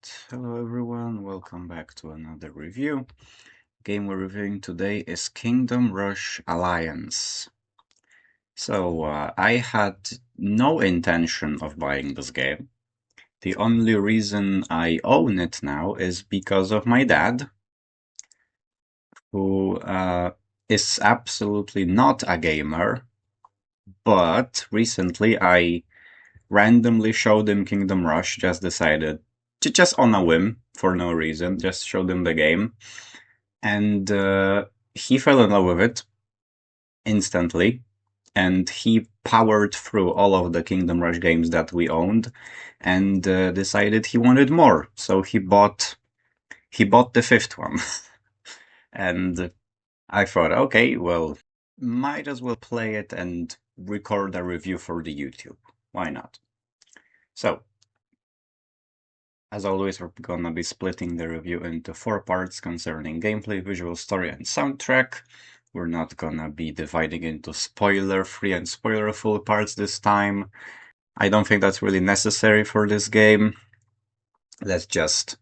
Hello everyone, welcome back to another review. Game we're reviewing today is Kingdom Rush Alliance. I had no intention of buying this game. The only reason I own it now is because of my dad, who is absolutely not a gamer, but recently I randomly showed him Kingdom Rush, just on a whim, for no reason, just showed him the game. And he fell in love with it instantly, and he powered through all of the Kingdom Rush games that we owned, and decided he wanted more. So he bought the fifth one, and I thought, okay, well, might as well play it and record a review for the YouTube. Why not? So, as always, we're gonna be splitting the review into 4 parts concerning gameplay, visual story, and soundtrack. We're not gonna be dividing into spoiler-free and spoiler-full parts this time. I don't think that's really necessary for this game. Let's just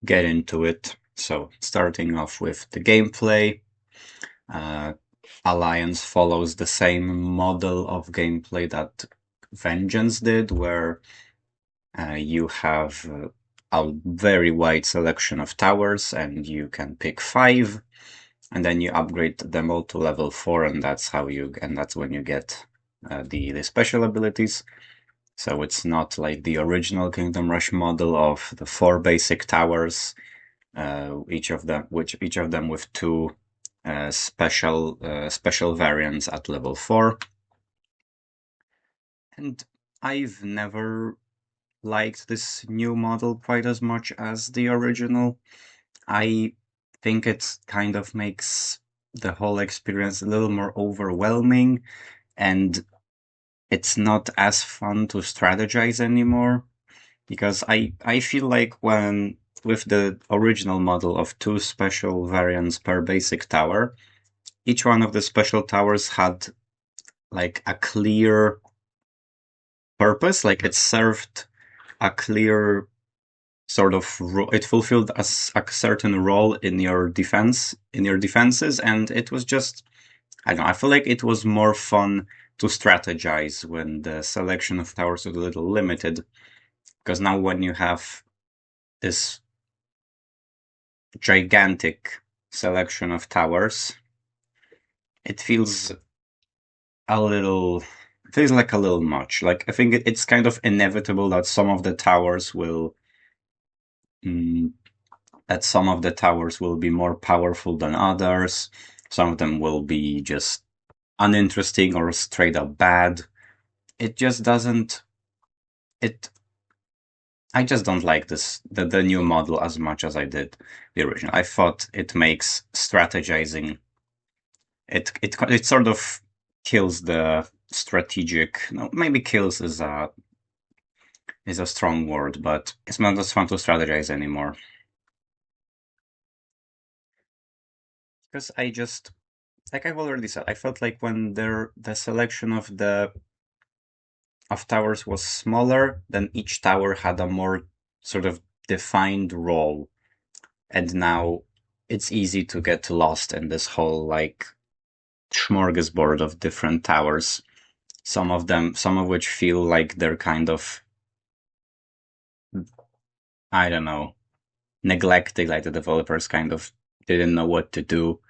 get into it. So, starting off with the gameplay. Alliance follows the same model of gameplay that Vengeance did, where you have a very wide selection of towers, and you can pick 5, and then you upgrade them all to level 4, and that's when you get the special abilities. So it's not like the original Kingdom Rush model of the 4 basic towers, each of them with 2 special variants at level 4. And I've never liked this new model quite as much as the original. I think it kind of makes the whole experience a little more overwhelming, and it's not as fun to strategize anymore, because I feel like when with the original model of 2 special variants per basic tower, each one of the special towers had like a clear purpose, like it served a clear sort of it fulfilled a certain role in your defenses, and it was just, I don't know, I feel like it was more fun to strategize when the selection of towers was a little limited, because now when you have this gigantic selection of towers, it feels like a little much. Like, I think it's kind of inevitable that some of the towers will mm, be more powerful than others. Some of them will be just uninteresting or straight up bad. It just doesn't. I just don't like the new model as much as I did the original. I thought it makes strategizing. It sort of kills the strategic. No, maybe kills is a strong word, but it's not as fun to strategize anymore. Because I just, like I've already said, I felt like when the selection of towers was smaller, then each tower had a more sort of defined role, and now it's easy to get lost in this whole like smorgasbord of different towers. Some of which feel like they're kind of, I don't know, neglected, like the developers kind of didn't know what to do.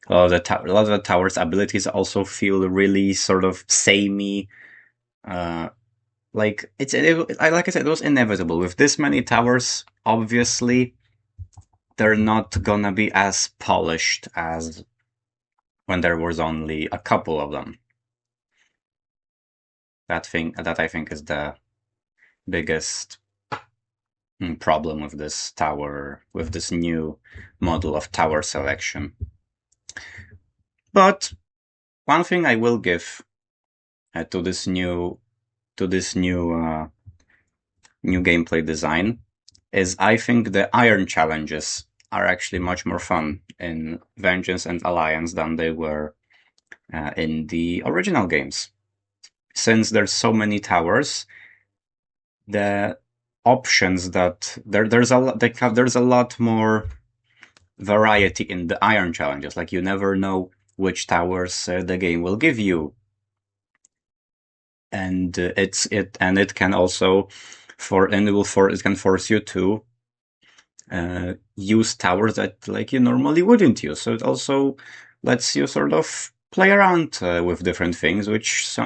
A lot of the towers' abilities also feel really sort of samey. Like like I said, it was inevitable. With this many towers, obviously, they're not gonna be as polished as when there was only a couple of them. That I think is the biggest problem with this new model of tower selection. But one thing I will give to this new gameplay design is I think the iron challenges are actually much more fun in Vengeance and Alliance than they were in the original games. Since there's so many towers, the options that there's a lot, there's a lot more variety in the iron challenges. Like, you never know which towers the game will give you, and it can also it can force you to use towers that like you normally wouldn't use. So it also lets you sort of play around with different things, which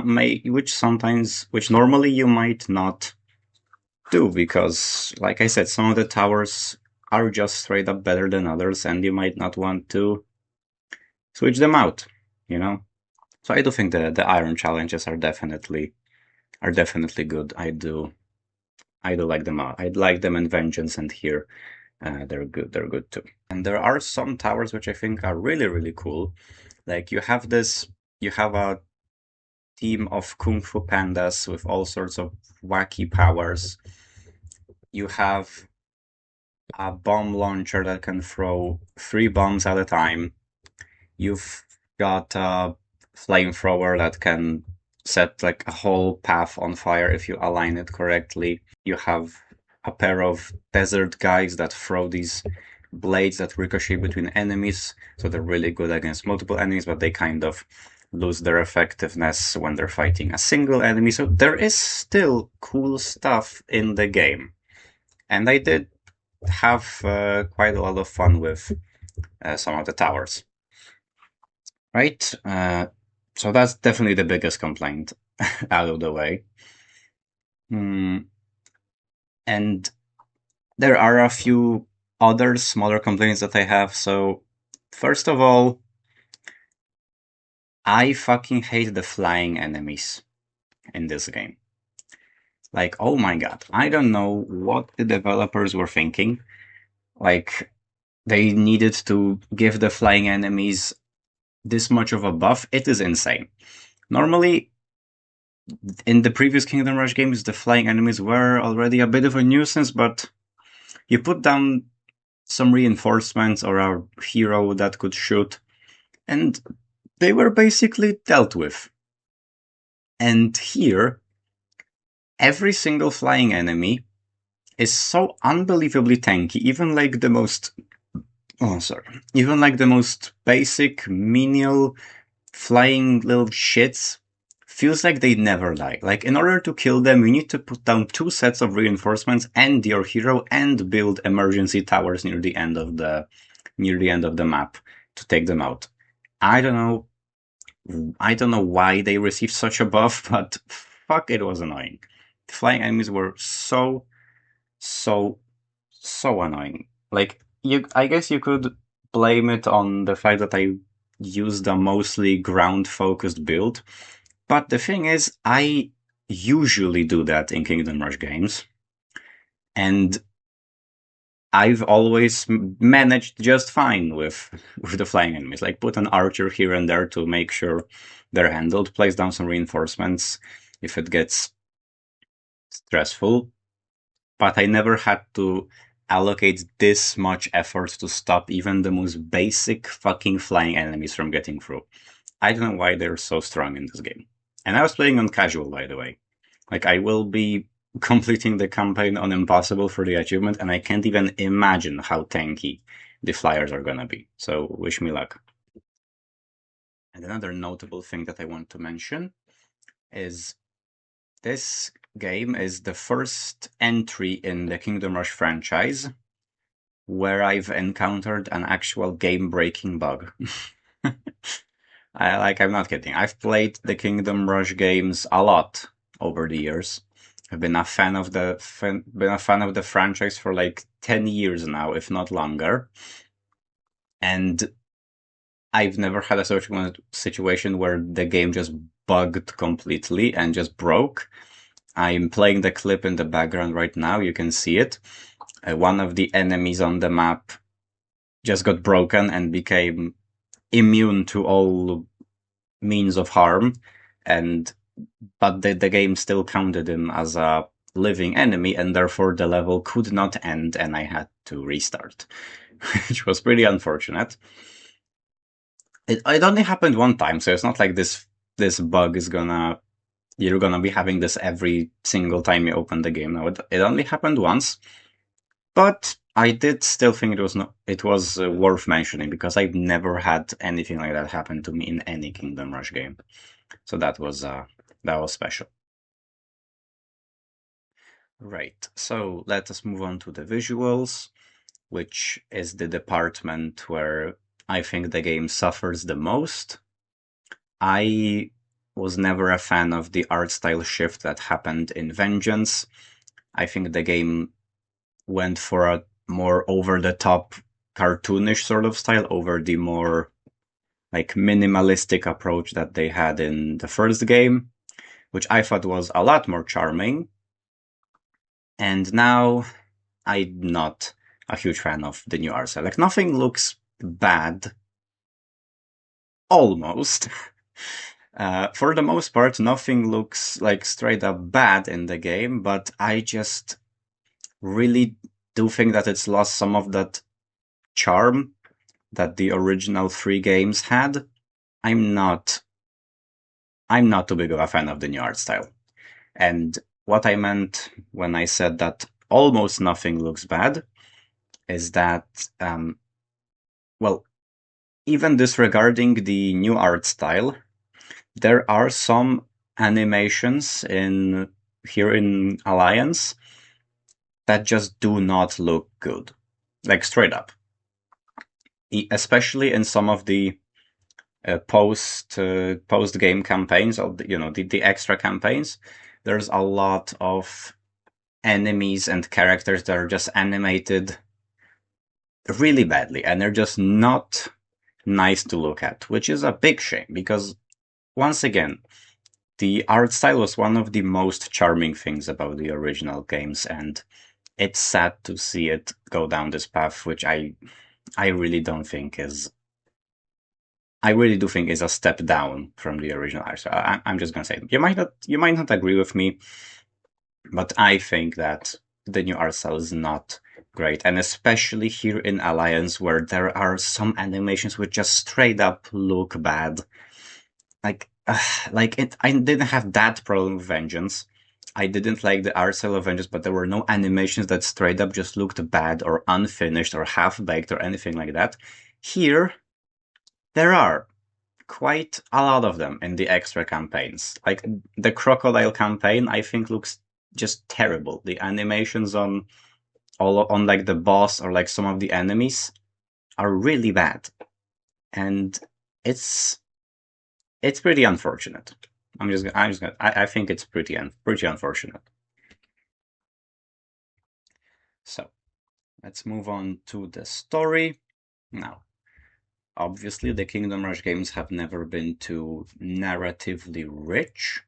normally you might not do, because, like I said, some of the towers are just straight up better than others, and you might not want to switch them out, you know. So I do think the iron challenges are definitely good. I do like them. I like them in Vengeance, and here they're good. They're good too. And there are some towers which I think are really, really cool. Like, you have a team of Kung Fu Pandas with all sorts of wacky powers. You have a bomb launcher that can throw 3 bombs at a time. You've got a flamethrower that can set like a whole path on fire if you align it correctly. You have a pair of desert guys that throw these blades that ricochet between enemies, so they're really good against multiple enemies, but they kind of lose their effectiveness when they're fighting a single enemy. So there is still cool stuff in the game, and I did have quite a lot of fun with some of the towers. Right? So that's definitely the biggest complaint out of the way. And there are a few other smaller complaints that I have. So, first of all, I fucking hate the flying enemies in this game. Like, oh my god, I don't know what the developers were thinking. Like, they needed to give the flying enemies this much of a buff. It is insane. Normally, in the previous Kingdom Rush games, the flying enemies were already a bit of a nuisance, but you put down some reinforcements or a hero that could shoot, and they were basically dealt with. And here, every single flying enemy is so unbelievably tanky, even like the most basic menial flying little shits feels like they never die. Like, in order to kill them, you need to put down 2 sets of reinforcements and your hero, and build emergency towers near the end of the map to take them out. I don't know why they received such a buff, but fuck, it was annoying. The flying enemies were so annoying. Like, I guess you could blame it on the fact that I used a mostly ground-focused build, but the thing is, I usually do that in Kingdom Rush games, and I've always managed just fine with the flying enemies. Like, put an archer here and there to make sure they're handled, place down some reinforcements if it gets stressful, but I never had to allocate this much effort to stop even the most basic fucking flying enemies from getting through. I don't know why they're so strong in this game. And I was playing on casual, by the way. Like, I will be completing the campaign on Impossible for the achievement, and I can't even imagine how tanky the flyers are gonna be. So, wish me luck. And another notable thing that I want to mention is this game is the first entry in the Kingdom Rush franchise where I've encountered an actual game-breaking bug. I'm not kidding. I've played the Kingdom Rush games a lot over the years. I've been a fan of the franchise for like 10 years now, if not longer. And I've never had a situation where the game just bugged completely and just broke. I'm playing the clip in the background right now. You can see it. One of the enemies on the map just got broken and became immune to all means of harm, but the game still counted him as a living enemy, and therefore the level could not end, and I had to restart, which was pretty unfortunate. It only happened one time, so it's not like this bug is gonna you're gonna be having this every single time you open the game. Now, it only happened once, but I did still think it was worth mentioning because I've never had anything like that happen to me in any Kingdom Rush game. So that was special. Right. So let us move on to the visuals, which is the department where I think the game suffers the most. I was never a fan of the art style shift that happened in Vengeance. I think the game went for a more over the top cartoonish sort of style over the more like minimalistic approach that they had in the first game, which I thought was a lot more charming. And now I'm not a huge fan of the new art style. Like nothing looks bad, almost. For the most part, nothing looks like straight up bad in the game, but I just really do think that it's lost some of that charm that the original three games had. I'm not I'm not too big of a fan of the new art style. And what I meant when I said that almost nothing looks bad is that well, even disregarding the new art style, there are some animations in here in Alliance that just do not look good. Like straight up. Especially in some of the post game campaigns, or the extra campaigns, there's a lot of enemies and characters that are just animated really badly, and they're just not nice to look at, which is a big shame because once again, the art style was one of the most charming things about the original games, and it's sad to see it go down this path, which I really don't think is I really do think is a step down from the original art. So I'm just gonna say you might not agree with me, but I think that the new art style is not great, and especially here in Alliance, where there are some animations which just straight up look bad. Like, like it. I didn't have that problem with Vengeance. I didn't like the art style of Vengeance, but there were no animations that straight up just looked bad or unfinished or half baked or anything like that. Here, there are quite a lot of them in the extra campaigns. Like the crocodile campaign, I think looks just terrible. The animations on like the boss or like some of the enemies are really bad, and it's it's pretty unfortunate. I think it's pretty unfortunate. So let's move on to the story now. Obviously, the Kingdom Rush games have never been too narratively rich,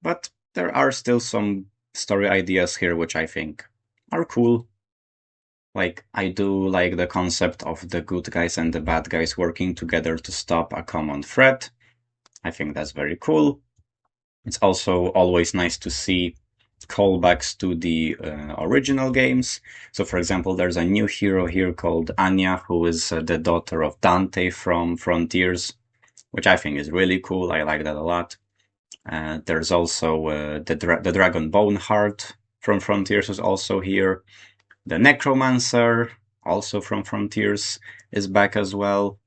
but there are still some story ideas here which I think are cool. Like, I do like the concept of the good guys and the bad guys working together to stop a common threat. I think that's very cool. It's also always nice to see callbacks to the original games. So, for example, there's a new hero here called Anya, who is the daughter of Dante from Frontiers, which I think is really cool. I like that a lot. There's also the Dragon Boneheart from Frontiers is also here. The Necromancer, also from Frontiers, is back as well.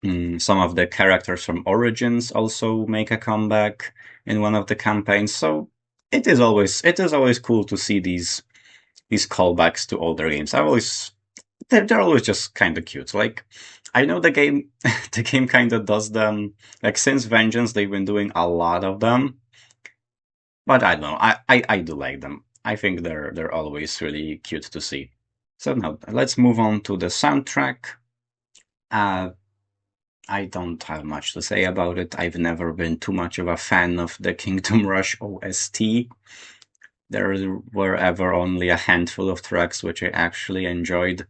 Some of the characters from Origins also make a comeback in one of the campaigns. So it is always cool to see these callbacks to older games. They're always just kind of cute. Like I know the game the game kind of does them. Like since Vengeance, they've been doing a lot of them, but I don't know. I do like them. I think they're always really cute to see. So now let's move on to the soundtrack. Uh, I don't have much to say about it. I've never been too much of a fan of the Kingdom Rush OST. There were ever only a handful of tracks which I actually enjoyed,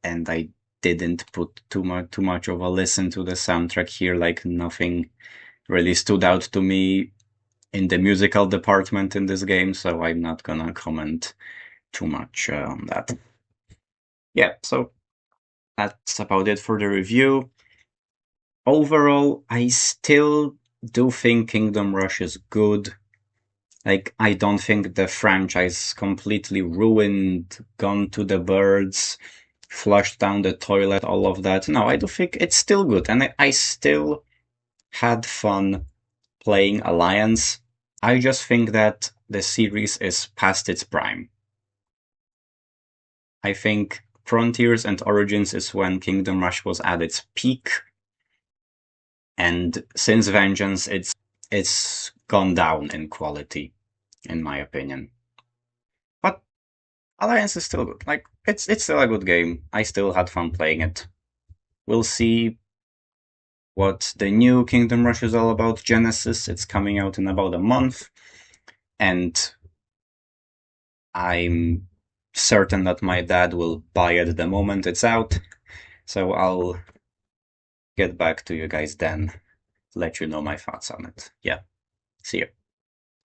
and I didn't put too much of a listen to the soundtrack here. Like nothing really stood out to me in the musical department in this game, so I'm not gonna comment too much on that. Yeah, so that's about it for the review. Overall, I still do think Kingdom Rush is good. Like, I don't think the franchise completely ruined, gone to the birds, flushed down the toilet, all of that. No, I do think it's still good, and I still had fun playing Alliance. I just think that the series is past its prime. I think Frontiers and Origins is when Kingdom Rush was at its peak, and since Vengeance, it's gone down in quality, in my opinion. But Alliance is still good. Like, it's still a good game. I still had fun playing it. We'll see what the new Kingdom Rush is all about. Genesis, it's coming out in about a month, and I'm certain that my dad will buy it the moment it's out. So I'll get back to you guys then, let you know my thoughts on it. Yeah, see you.